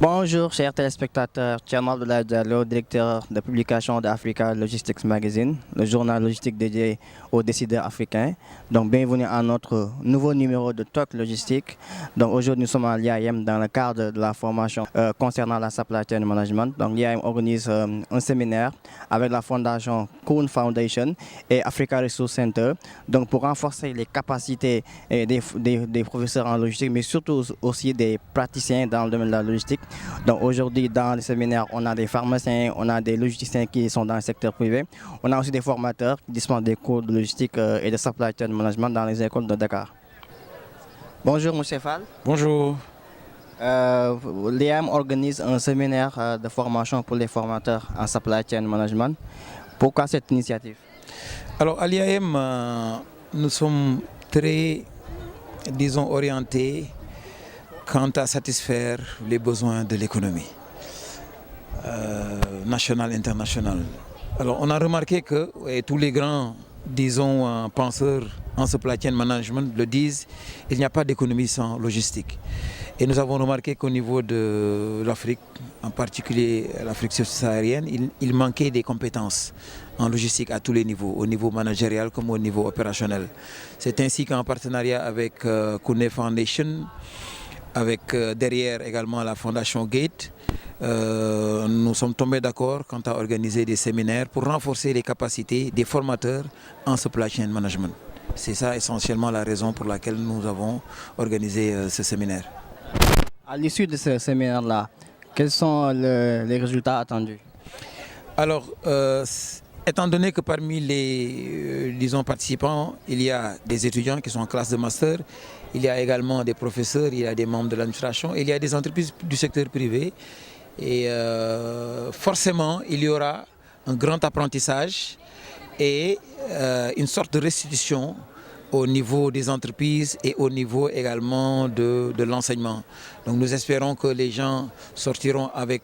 Bonjour, chers téléspectateurs. Thierry Abdoulaye Diallo, directeur de publication d'Africa Logistics Magazine, le journal logistique dédié aux décideurs africains. Donc, bienvenue à notre nouveau numéro de Talk Logistique. Donc, aujourd'hui, nous sommes à l'IAM dans le cadre de la formation concernant la supply chain management. Donc, l'IAM organise un séminaire avec la fondation Kuhn Foundation et Africa Resource Center. Donc, pour renforcer les capacités des professeurs en logistique, mais surtout aussi des praticiens dans le domaine de la logistique. Donc aujourd'hui, dans le séminaire, on a des pharmaciens, on a des logisticiens qui sont dans le secteur privé. On a aussi des formateurs qui dispensent des cours de logistique et de supply chain management dans les écoles de Dakar. Bonjour, M. Fall. Bonjour. L'IAM organise un séminaire de formation pour les formateurs en supply chain management. Pourquoi cette initiative? Alors à l'IAM, nous sommes très, disons, orientés quant à satisfaire les besoins de l'économie nationale et internationale. Alors on a remarqué que, et tous les grands, disons, penseurs en supply chain management le disent, il n'y a pas d'économie sans logistique. Et nous avons remarqué qu'au niveau de l'Afrique, en particulier l'Afrique subsaharienne, il manquait des compétences en logistique à tous les niveaux, au niveau managérial comme au niveau opérationnel. C'est ainsi qu'en partenariat avec Kuhn Foundation, avec derrière également la fondation Gate, nous sommes tombés d'accord quant à organiser des séminaires pour renforcer les capacités des formateurs en supply chain management. C'est ça essentiellement la raison pour laquelle nous avons organisé ce séminaire. À l'issue de ce séminaire-là, quels sont les résultats attendus? Alors, étant donné que parmi les disons, participants, il y a des étudiants qui sont en classe de master, il y a également des professeurs, il y a des membres de l'administration, il y a des entreprises du secteur privé. Et forcément, il y aura un grand apprentissage et une sorte de restitution au niveau des entreprises et au niveau également de l'enseignement. Donc nous espérons que les gens sortiront avec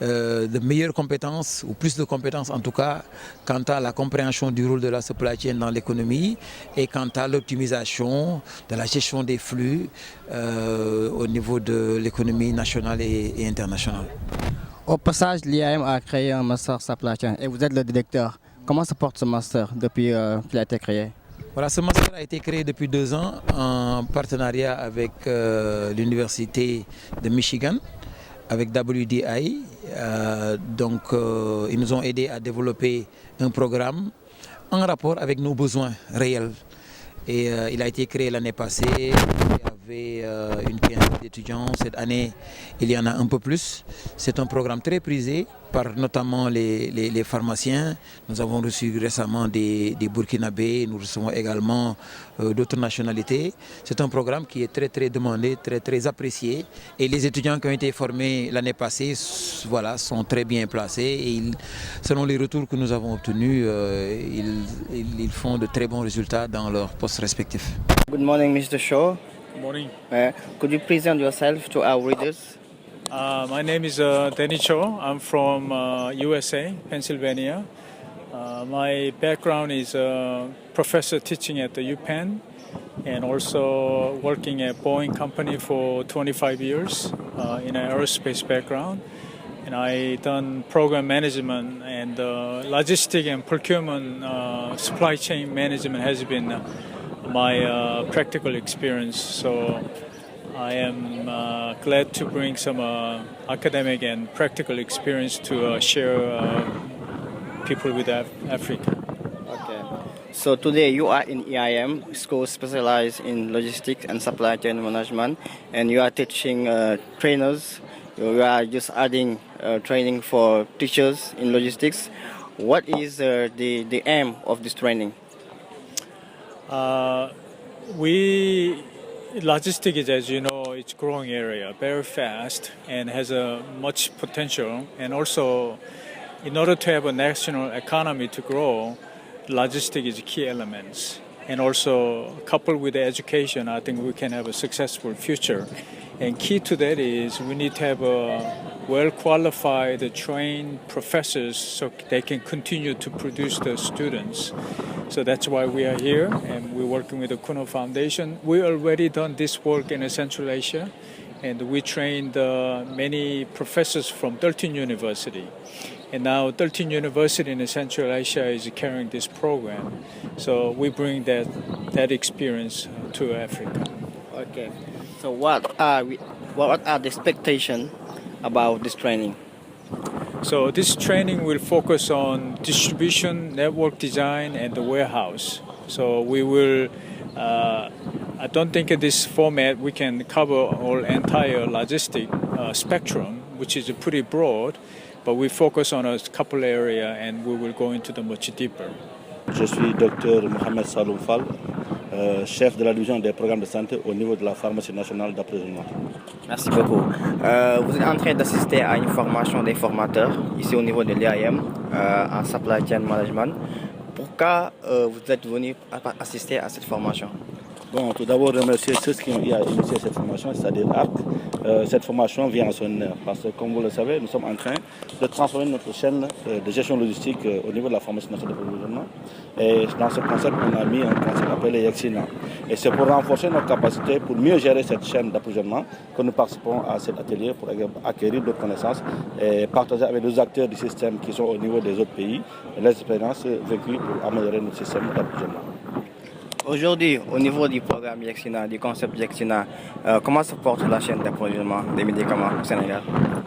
de meilleures compétences, ou plus de compétences en tout cas, quant à la compréhension du rôle de la supply chain dans l'économie et quant à l'optimisation de la gestion des flux au niveau de l'économie nationale et internationale. Au passage, l'IAM a créé un master supply chain et vous êtes le directeur. Comment se porte ce master depuis qu'il a été créé? Voilà, ce master a été créé depuis 2 ans en partenariat avec l'Université de Michigan, avec WDI. Donc, ils nous ont aidés à développer un programme en rapport avec nos besoins réels. Et il a été créé l'année passée. Il y avait une quinzaine d'étudiants. Cette année, il y en a un peu plus. C'est un programme très prisé par notamment les pharmaciens. Nous avons reçu récemment des Burkinabés, nous recevons également d'autres nationalités. C'est un programme qui est très demandé, très apprécié. Et les étudiants qui ont été formés l'année passée, voilà, sont très bien placés. Et selon les retours que nous avons obtenus, ils font de très bons résultats dans leurs postes respectifs. Good morning, Mr. Shaw. Good morning. Could you present yourself to our readers? My name is Danny Cho. I'm from USA, Pennsylvania. My background is professor teaching at the UPenn and also working at Boeing Company for 25 years in an aerospace background. And I done program management and logistic and procurement supply chain management has been my practical experience. So I am glad to bring some academic and practical experience to share people with Africa. Okay. So today you are in EIM, school specialized in logistics and supply chain management, and you are teaching trainers. You are just adding training for teachers in logistics. What is the aim of this training? Logistics is, as you know, it's a growing area, very fast, and has a much potential. And also, in order to have a national economy to grow, logistics is a key element. And also, coupled with the education, I think we can have a successful future. And key to that is we need to have well-qualified, trained professors so they can continue to produce the students. So that's why we are here, and we're working with the Kuhn Foundation. We already done this work in Central Asia, and we trained many professors from 13 universities. And now 13 universities in Central Asia is carrying this program. So we bring that experience to Africa. Okay. So what are the expectations about this training? So this training will focus on distribution, network design, and the warehouse. So we will, I don't think in this format we can cover all entire logistic spectrum, which is pretty broad, but we focus on a couple areas and we will go into the much deeper. Je suis Dr Mohamed Saloum Fall, chef de la division des programmes de santé au niveau de la pharmacie nationale d'approvisionnement. Merci beaucoup. Vous êtes en train d'assister à une formation des formateurs ici au niveau de l'IAM en Supply Chain Management. Pourquoi vous êtes venu assister à cette formation? Bon, tout d'abord remercier ceux qui ont initié cette formation, c'est-à-dire ARC. Cette formation vient à son heure parce que, comme vous le savez, nous sommes en train de transformer notre chaîne de gestion logistique au niveau de la pharmacie nationale d'approvisionnement. Et dans ce concept, on a mis un concept appelé Yexina. Et c'est pour renforcer notre capacité, pour mieux gérer cette chaîne d'approvisionnement, que nous participons à cet atelier pour acquérir d'autres connaissances et partager avec les acteurs du système qui sont au niveau des autres pays les expériences vécues pour améliorer notre système d'approvisionnement. Aujourd'hui, au niveau du programme Yexina, du concept Yexina, comment se porte la chaîne d'approvisionnement des médicaments au Sénégal?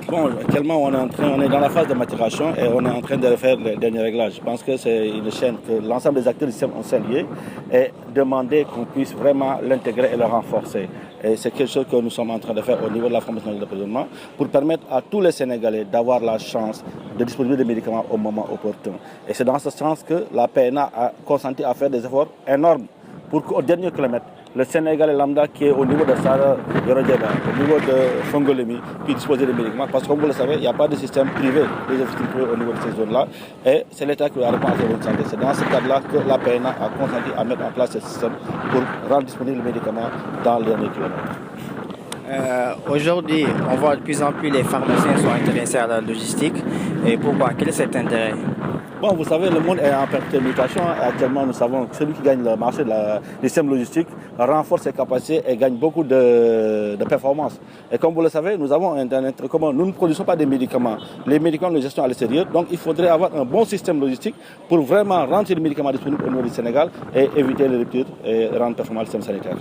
Bon, actuellement, on est dans la phase de maturation et on est en train de refaire les derniers réglages. Je pense que c'est une chaîne que l'ensemble des acteurs du système ont salué et demandé qu'on puisse vraiment l'intégrer et le renforcer. Et c'est quelque chose que nous sommes en train de faire au niveau de la pharmacie nationale d'approvisionnement pour permettre à tous les Sénégalais d'avoir la chance de disposer des médicaments au moment opportun. Et c'est dans ce sens que la PNA a consenti à faire des efforts énormes pour qu'au dernier kilomètre, le Sénégalais lambda qui est au niveau de Sahara, au niveau de Fongolemi, puisse disposer des médicaments. Parce que comme vous le savez, il n'y a pas de système privé, des officines privées au niveau de ces zones-là. Et c'est l'État qui va répondre à ces zones de santé. C'est dans ce cadre-là que la PNA a consenti à mettre en place ce système pour rendre disponibles les médicaments dans les derniers kilomètres. Aujourd'hui, on voit de plus en plus les pharmaciens sont intéressés à la logistique. Et pourquoi? Quel est cet intérêt? Bon, vous savez, le monde est en perpétuelle mutation. Actuellement, nous savons que celui qui gagne le marché du système logistique renforce ses capacités et gagne beaucoup de performances. Et comme vous le savez, nous avons Internet. Nous ne produisons pas des médicaments. Les médicaments de gestion à l'extérieur. Donc, il faudrait avoir un bon système logistique pour vraiment rendre les médicaments disponibles au niveau du Sénégal et éviter les ruptures et rendre performant le système sanitaire.